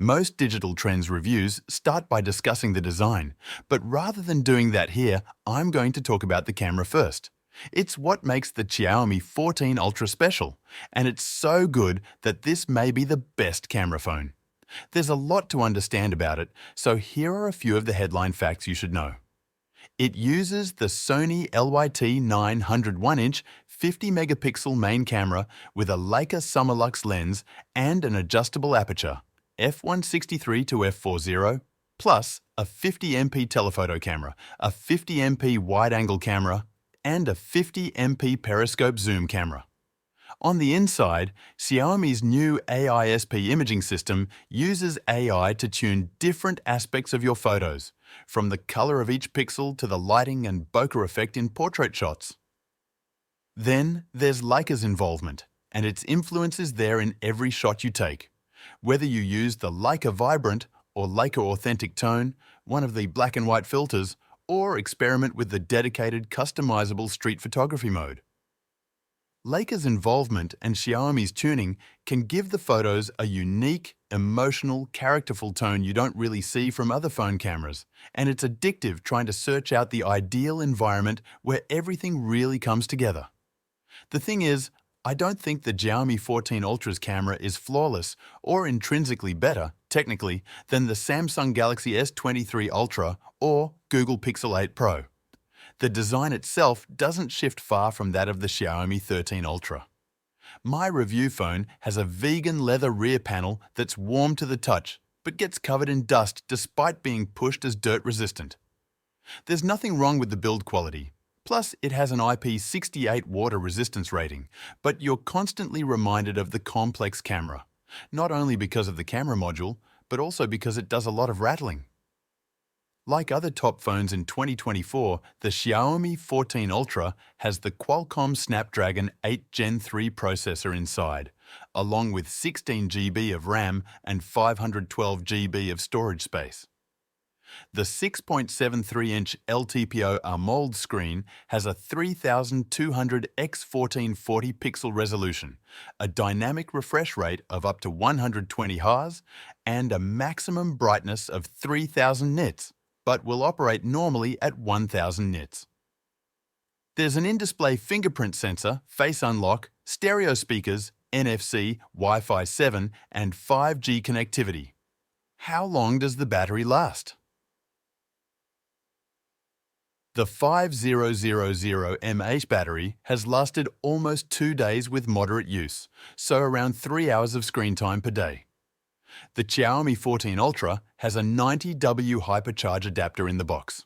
Most digital trends reviews start by discussing the design, but rather than doing that here, I'm going to talk about the camera first. It's what makes the Xiaomi 14 Ultra special, and it's so good that this may be the best camera phone. There's a lot to understand about it, so here are a few of the headline facts you should know. It uses the Sony LYT 901-inch 50-megapixel main camera with a Leica Summilux lens and an adjustable aperture, f1.63 to f4.0, plus a 50MP telephoto camera, a 50MP wide-angle camera, and a 50MP periscope zoom camera. On the inside, Xiaomi's new AISP imaging system uses AI to tune different aspects of your photos, from the color of each pixel to the lighting and bokeh effect in portrait shots. Then there's Leica's involvement, and its influence is there in every shot you take. Whether you use the Leica Vibrant or Leica Authentic Tone, one of the black and white filters, or experiment with the dedicated customizable street photography mode. Leica's involvement and Xiaomi's tuning can give the photos a unique, emotional, characterful tone you don't really see from other phone cameras, and it's addictive trying to search out the ideal environment where everything really comes together. The thing is, I don't think the Xiaomi 14 Ultra's camera is flawless or intrinsically better, technically, than the Samsung Galaxy S23 Ultra or Google Pixel 8 Pro. The design itself doesn't shift far from that of the Xiaomi 13 Ultra. My review phone has a vegan leather rear panel that's warm to the touch, but gets covered in dust despite being pushed as dirt resistant. There's nothing wrong with the build quality. Plus, it has an IP68 water resistance rating, but you're constantly reminded of the complex camera, not only because of the camera module, but also because it does a lot of rattling. Like other top phones in 2024, the Xiaomi 14 Ultra has the Qualcomm Snapdragon 8 Gen 3 processor inside, along with 16 GB of RAM and 512 GB of storage space. The 6.73-inch LTPO AMOLED screen has a 3200 x 1440 pixel resolution, a dynamic refresh rate of up to 120 Hz, and a maximum brightness of 3000 nits, but will operate normally at 1000 nits. There's an in-display fingerprint sensor, face unlock, stereo speakers, NFC, Wi-Fi 7, and 5G connectivity. How long does the battery last? The 5000 mAh battery has lasted almost 2 days with moderate use, so around 3 hours of screen time per day. The Xiaomi 14 Ultra has a 90W hypercharge adapter in the box.